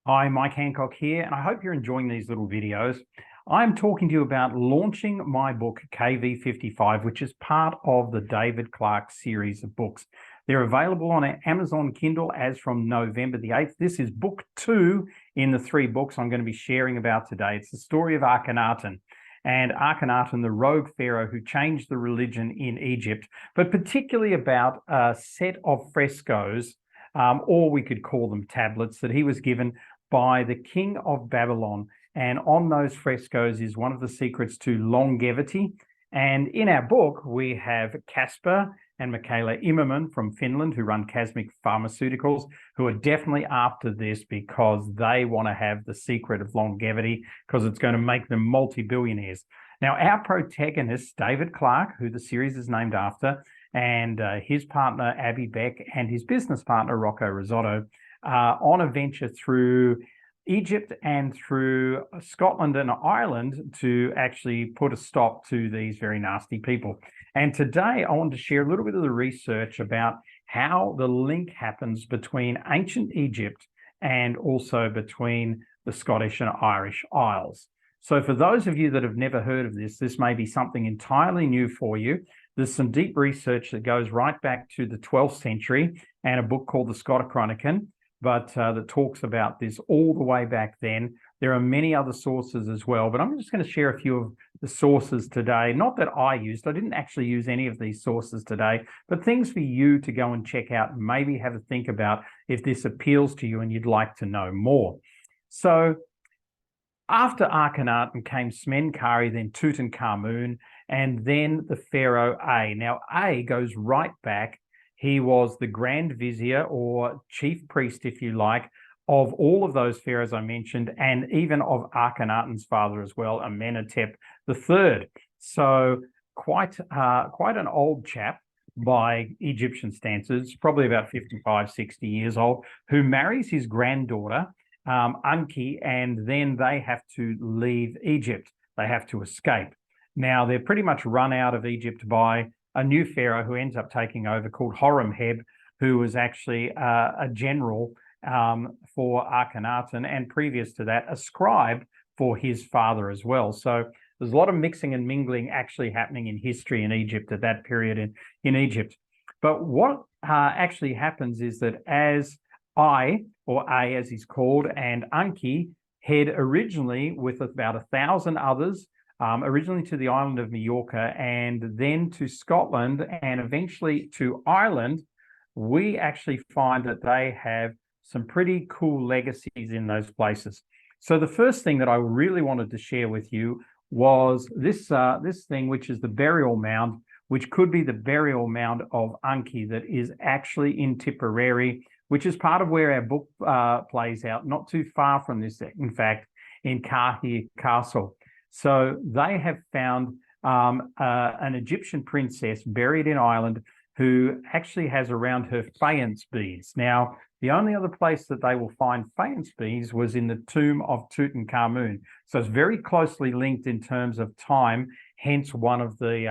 Hi, Mike Hancock here, and I hope you're enjoying these little videos. I'm talking to you about launching my book, KV55, which is part of the David Clarke series of books. They're available on Amazon Kindle as from November the 8th. This is book 2 in the 3 books I'm going to be sharing about today. It's the story of Akhenaten. And Akhenaten, the rogue pharaoh who changed the religion in Egypt, but particularly about a set of frescoes, or we could call them tablets, that he was given by the king of Babylon. And on those frescoes is one of the secrets to longevity. And in our book, we have Caspar and Michaela Immerman from Finland, who run Casmic Pharmaceuticals, who are definitely after this because they want to have the secret of longevity because it's going to make them multi-billionaires. Now, our protagonist, David Clarke, who the series is named after, and his partner, Abby Beck, and his business partner, Rocco Risotto, on a venture through Egypt and through Scotland and Ireland to actually put a stop to these very nasty people. And today I want to share a little bit of the research about how the link happens between ancient Egypt and also between the Scottish and Irish Isles. So for those of you that have never heard of this, this may be something entirely new for you. There's some deep research that goes right back to the 12th century and a book called the Scotichronicon, but that talks about this all the way back then. There are many other sources as well, but I'm just going to share a few of the sources today. Not that I used, I didn't actually use any of these sources today, but things for you to go and check out and maybe have a think about if this appeals to you and you'd like to know more. So after Akhenaten came Smenkhare, then Tutankhamun, and then the Pharaoh A. Now, A goes right back. He was the Grand Vizier or chief priest, if you like, of all of those pharaohs I mentioned, and even of Akhenaten's father as well, Amenhotep III. So quite an old chap by Egyptian standards, probably about 55, 60 years old, who marries his granddaughter, Anki, and then they have to leave Egypt. They have to escape. Now, they're pretty much run out of Egypt by a new pharaoh who ends up taking over called Horemheb, who was actually a general for Akhenaten, and previous to that, a scribe for his father as well. So there's a lot of mixing and mingling actually happening in history in Egypt at that period in Egypt. But what actually happens is that as or A as he's called, and Anki head originally with about 1,000 others, originally to the island of Majorca and then to Scotland and eventually to Ireland, we actually find that they have some pretty cool legacies in those places. So the first thing that I really wanted to share with you was this thing, which is the burial mound, which could be the burial mound of Anki that is actually in Tipperary, which is part of where our book plays out, not too far from this, in fact, in Carhill Castle. So they have found an Egyptian princess buried in Ireland who actually has around her faience beads. Now, the only other place that they will find faience beads was in the tomb of Tutankhamun. So it's very closely linked in terms of time, hence one of the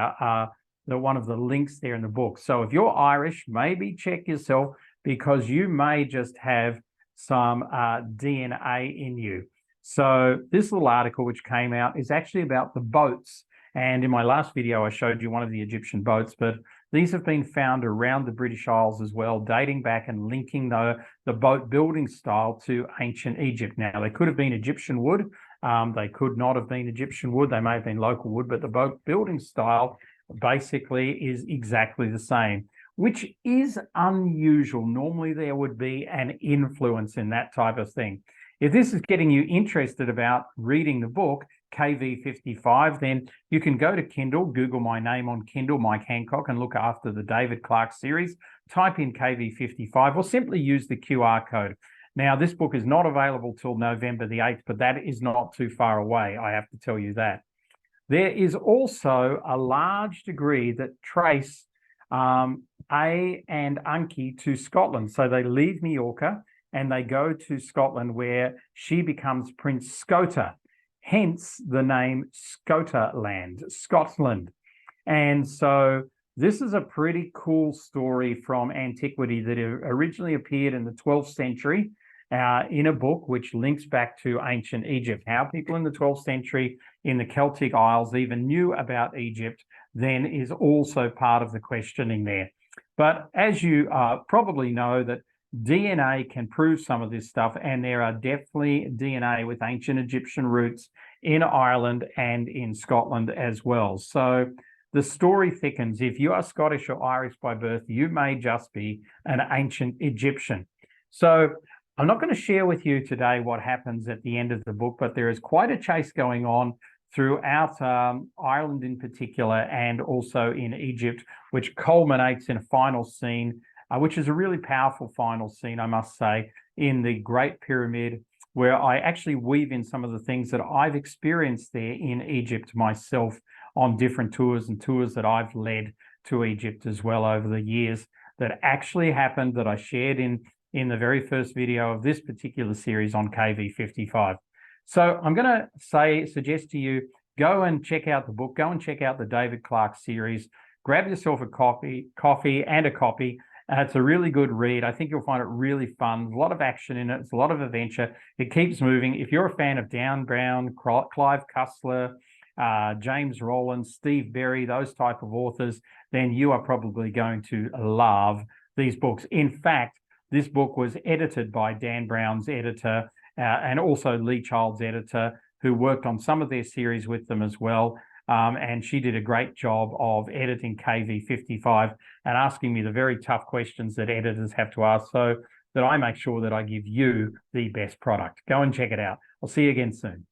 links there in the book. So if you're Irish, maybe check yourself because you may just have some DNA in you. So this little article which came out is actually about the boats. And in my last video, I showed you one of the Egyptian boats, but these have been found around the British Isles as well, dating back and linking the boat building style to ancient Egypt. Now, they could have been Egyptian wood. They could not have been Egyptian wood. They may have been local wood, but the boat building style basically is exactly the same, which is unusual. Normally, there would be an influence in that type of thing. If this is getting you interested about reading the book, KV55, then you can go to Kindle, Google my name on Kindle, Mike Hancock, and look after the David Clarke series, type in KV55, or simply use the QR code. Now, this book is not available till November the 8th, but that is not too far away, I have to tell you that. There is also a large degree that trace A and Anki to Scotland. So they leave Majorca and they go to Scotland, where she becomes Prince Scota, hence the name Scotaland, Scotland. And so this is a pretty cool story from antiquity that originally appeared in the 12th century in a book which links back to ancient Egypt, how people in the 12th century in the Celtic Isles even knew about Egypt, then is also part of the questioning there. But as you probably know, that DNA can prove some of this stuff, and there are definitely DNA with ancient Egyptian roots in Ireland and in Scotland as well. So the story thickens. If you are Scottish or Irish by birth, you may just be an ancient Egyptian. So I'm not going to share with you today what happens at the end of the book, but there is quite a chase going on throughout Ireland in particular, and also in Egypt, which culminates in a final scene, which is a really powerful final scene, I must say, in the Great Pyramid, where I actually weave in some of the things that I've experienced there in Egypt myself on different tours and tours that I've led to Egypt as well over the years, that actually happened, that I shared in the very first video of this particular series on KV55. So I'm going to suggest to you, go and check out the book, go and check out the David Clarke series, grab yourself a coffee and a copy. It's a really good read. I think you'll find it really fun. A lot of action in it. It's a lot of adventure. It keeps moving. If you're a fan of Dan Brown, Clive Cussler, James Rowland, Steve Berry, those type of authors, then you are probably going to love these books. In fact, this book was edited by Dan Brown's editor, and also Lee Child's editor, who worked on some of their series with them as well. And she did a great job of editing KV55 and asking me the very tough questions that editors have to ask, so that I make sure that I give you the best product. Go and check it out. I'll see you again soon.